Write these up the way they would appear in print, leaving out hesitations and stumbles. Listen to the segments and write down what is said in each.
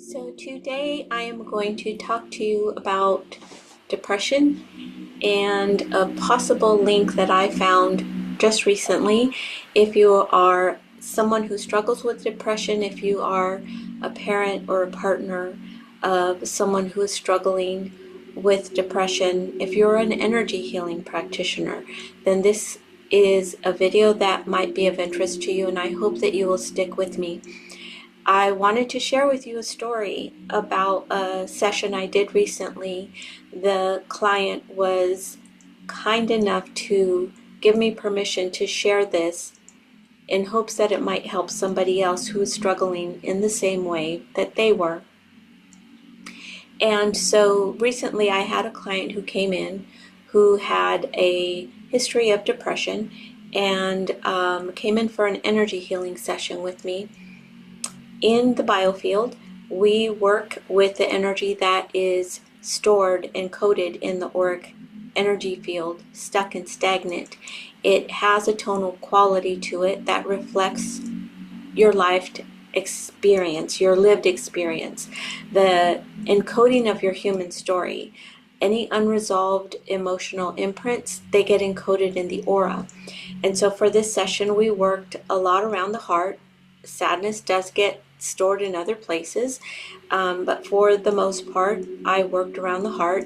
So today I am going to talk to you about depression and a possible link that I found just recently. If you are someone who struggles with depression, if you are a parent or a partner of someone who is struggling with depression, if you're an energy healing practitioner, then this is a video that might be of interest to you, and I hope that you will stick with me. I wanted to share with you a story about a session I did recently. The client was kind enough to give me permission to share this in hopes that it might help somebody else who is struggling in the same way that they were. And so recently I had a client who came in who had a history of depression and came in for an energy healing session with me. In the biofield, we work with the energy that is stored and coded in the auric energy field, stuck and stagnant. It has a tonal quality to it that reflects your life experience, your lived experience, the encoding of your human story. Any unresolved emotional imprints, they get encoded in the aura. And so for this session, we worked a lot around the heart. Sadness does get stored in other places, but for the most part, I worked around the heart.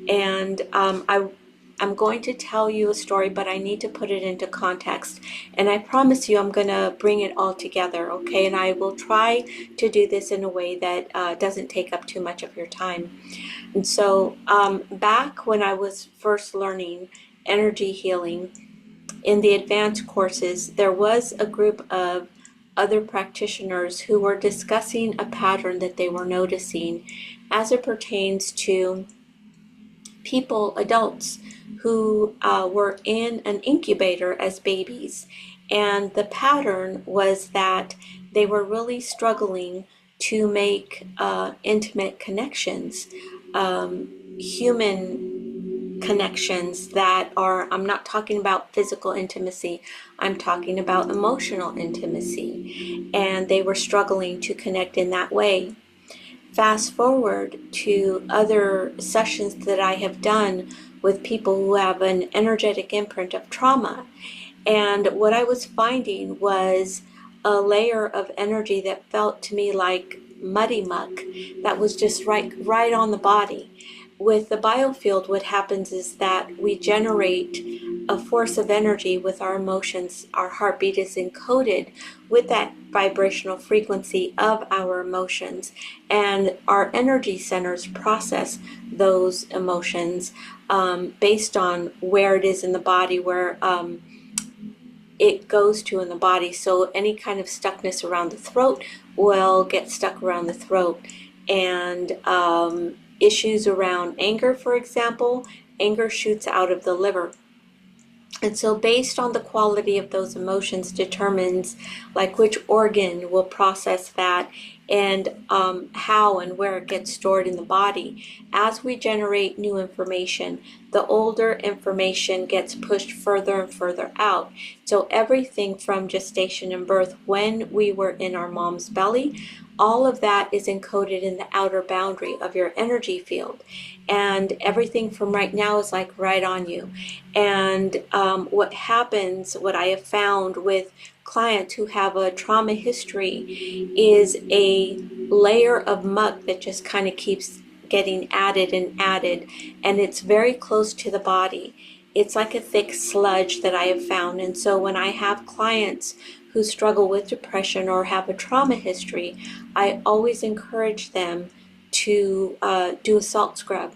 And I'm going to tell you a story, but I need to put it into context. And I promise you I'm going to bring it all together, okay? And I will try to do this in a way that doesn't take up too much of your time. And so back when I was first learning energy healing in the advanced courses, there was a group of other practitioners who were discussing a pattern that they were noticing as it pertains to people, adults, who were in an incubator as babies. And the pattern was that they were really struggling to make intimate connections, human connections that are, I'm not talking about physical intimacy, I'm talking about emotional intimacy. And they were struggling to connect in that way. Fast forward to other sessions that I have done with people who have an energetic imprint of trauma. And what I was finding was a layer of energy that felt to me like muddy muck that was just right on the body. With the biofield, what happens is that we generate a force of energy with our emotions. Our heartbeat is encoded with that vibrational frequency of our emotions, and our energy centers process those emotions based on where it is in the body, where it goes to in the body. So any kind of stuckness around the throat will get stuck around the throat. And issues around anger, for example, anger shoots out of the liver. And so based on the quality of those emotions determines like which organ will process that and how and where it gets stored in the body. As we generate new information, the older information gets pushed further and further out. So everything from gestation and birth, when we were in our mom's belly, all of that is encoded in the outer boundary of your energy field. And everything from right now is like right on you. And what happens, what I have found with clients who have a trauma history is a layer of muck that just kind of keeps getting added and added, and it's very close to the body. It's like a thick sludge that I have found. And so when I have clients who struggle with depression or have a trauma history, I always encourage them to do a salt scrub.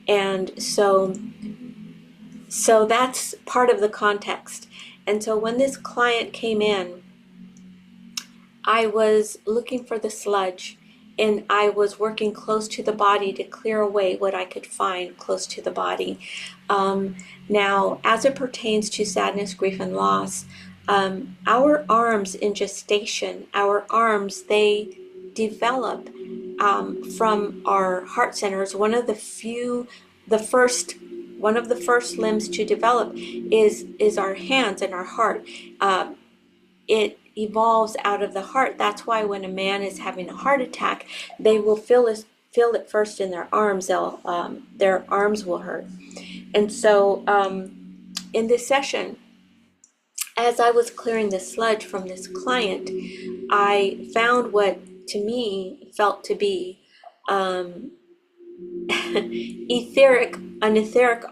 And so that's part of the context. And so when this client came in, I was looking for the sludge, and I was working close to the body to clear away what I could find close to the body. Now, as it pertains to sadness, grief, and loss, our arms in gestation, our arms, they develop from our heart centers. One of the first limbs to develop is our hands and our heart. It evolves out of the heart. That's why when a man is having a heart attack, they will feel it first in their arms. Their arms will hurt. And so in this session, as I was clearing the sludge from this client, I found what to me felt to be um, an etheric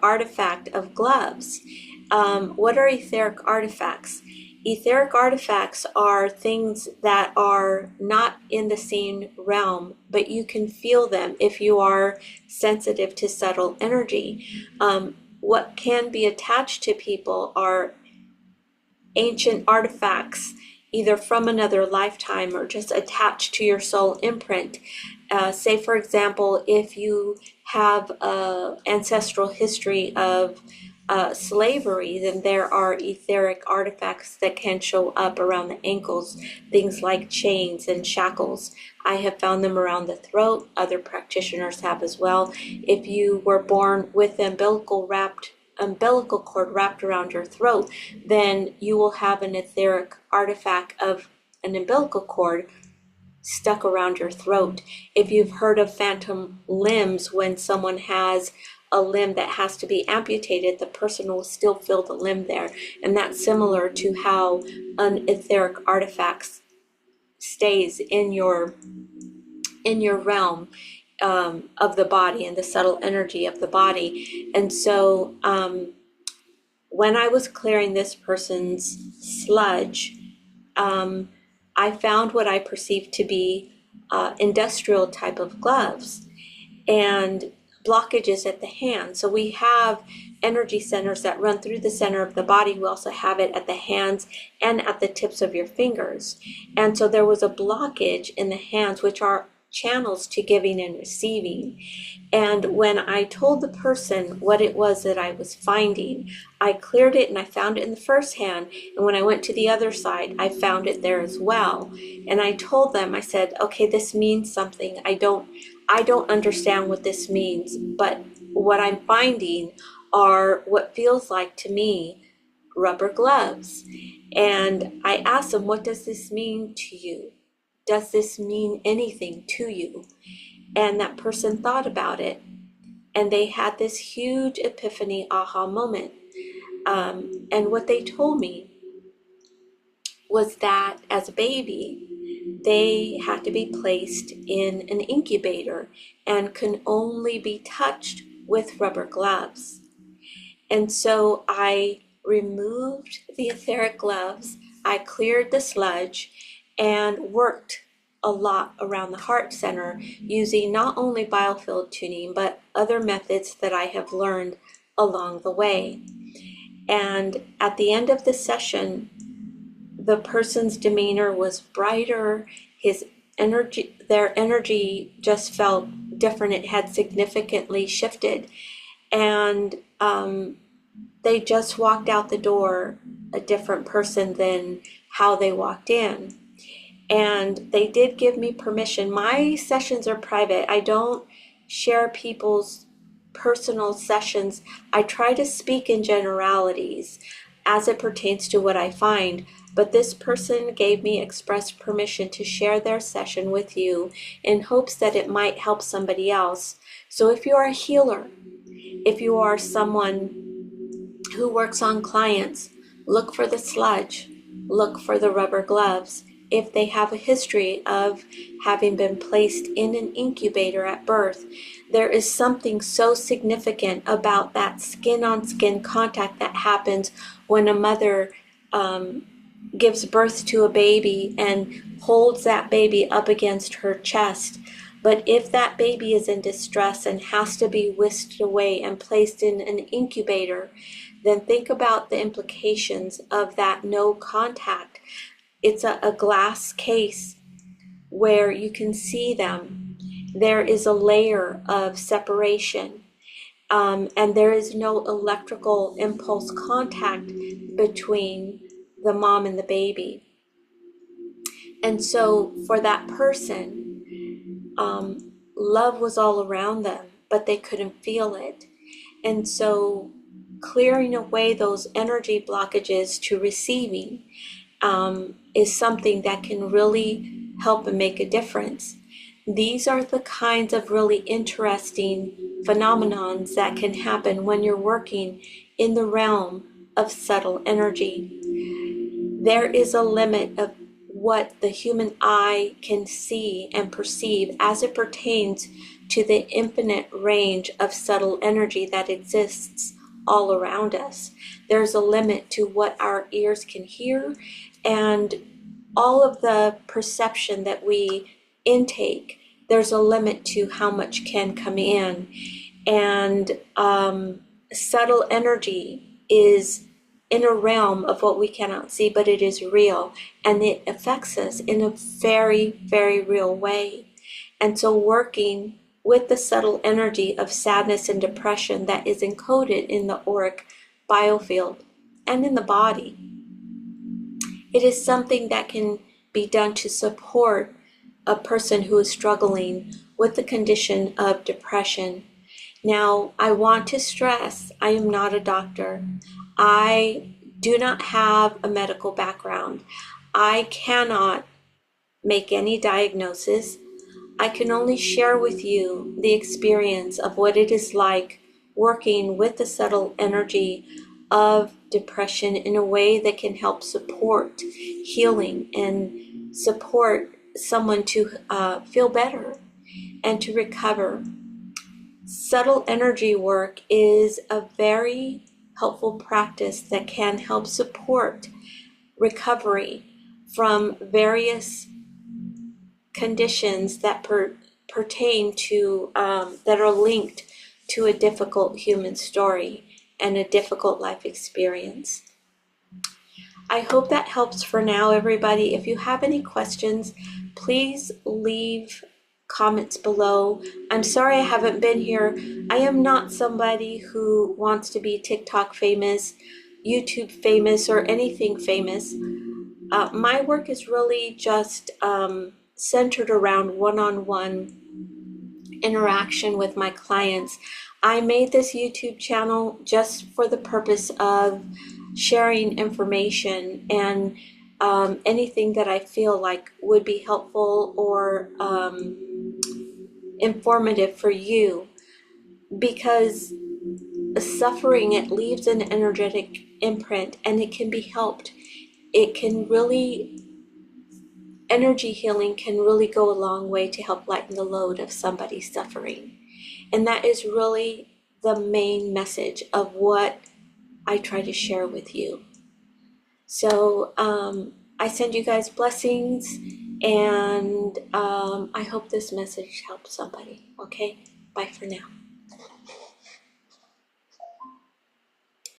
artifact of gloves. What are etheric artifacts? Etheric artifacts are things that are not in the same realm, but you can feel them if you are sensitive to subtle energy. What can be attached to people are ancient artifacts, either from another lifetime or just attached to your soul imprint. Say, for example, if you have an ancestral history of slavery, then there are etheric artifacts that can show up around the ankles, things like chains and shackles. I have found them around the throat. Other practitioners have as well. If you were born with umbilical cord wrapped around your throat, then you will have an etheric artifact of an umbilical cord stuck around your throat. If you've heard of phantom limbs, when someone has a limb that has to be amputated, the person will still feel the limb there. And that's similar to how an etheric artifact stays in your realm of the body and the subtle energy of the body. And so when I was clearing this person's sludge, I found what I perceived to be industrial type of gloves and blockages at the hand. So we have energy centers that run through the center of the body. We also have it at the hands and at the tips of your fingers. And so there was a blockage in the hands, which are channels to giving and receiving. And when I told the person what it was that I was finding, I cleared it and I found it in the first hand. And when I went to the other side, I found it there as well. And I told them, I said, okay, this means something. I don't understand what this means, but what I'm finding are what feels like to me rubber gloves. And I asked them, what does this mean to you? Does this mean anything to you? And that person thought about it, and they had this huge epiphany aha moment. And what they told me was that as a baby, they had to be placed in an incubator and can only be touched with rubber gloves. And so I removed the etheric gloves, I cleared the sludge, and worked a lot around the heart center using not only biofield tuning, but other methods that I have learned along the way. And at the end of the session, the person's demeanor was brighter, their energy just felt different. It had significantly shifted. And they just walked out the door a different person than how they walked in. And they did give me permission. My sessions are private. I don't share people's personal sessions. I try to speak in generalities as it pertains to what I find. But this person gave me express permission to share their session with you in hopes that it might help somebody else. So if you are a healer, if you are someone who works on clients, look for the sludge, look for the rubber gloves. If they have a history of having been placed in an incubator at birth, there is something so significant about that skin-on-skin contact that happens when a mother gives birth to a baby and holds that baby up against her chest. But if that baby is in distress and has to be whisked away and placed in an incubator, then think about the implications of that no contact. It's a glass case where you can see them. There is a layer of separation, and there is no electrical impulse contact between the mom and the baby. And so for that person, love was all around them, but they couldn't feel it. And so clearing away those energy blockages to receiving, is something that can really help and make a difference. These are the kinds of really interesting phenomenons that can happen when you're working in the realm of subtle energy. There is a limit of what the human eye can see and perceive as it pertains to the infinite range of subtle energy that exists all around us. There's a limit to what our ears can hear, and all of the perception that we intake. There's a limit to how much can come in. And subtle energy is in a realm of what we cannot see, but it is real, and it affects us in a very, very real way. And so working with the subtle energy of sadness and depression that is encoded in the auric biofield and in the body, it is something that can be done to support a person who is struggling with the condition of depression. Now, I want to stress, I am not a doctor. I do not have a medical background. I cannot make any diagnosis. I can only share with you the experience of what it is like working with the subtle energy of depression in a way that can help support healing and support someone to feel better and to recover. Subtle energy work is a very helpful practice that can help support recovery from various conditions that pertain to, that are linked to a difficult human story and a difficult life experience. I hope that helps for now, everybody. If you have any questions, please leave comments below. I'm sorry I haven't been here. I am not somebody who wants to be TikTok famous, YouTube famous, or anything famous. My work is really just centered around one-on-one interaction with my clients. I made this YouTube channel just for the purpose of sharing information and anything that I feel like would be helpful or informative for you, because suffering, it leaves an energetic imprint and it can be helped. It can really, energy healing can really go a long way to help lighten the load of somebody suffering. And that is really the main message of what I try to share with you. So I send you guys blessings, and I hope this message helps somebody. Okay, bye for now.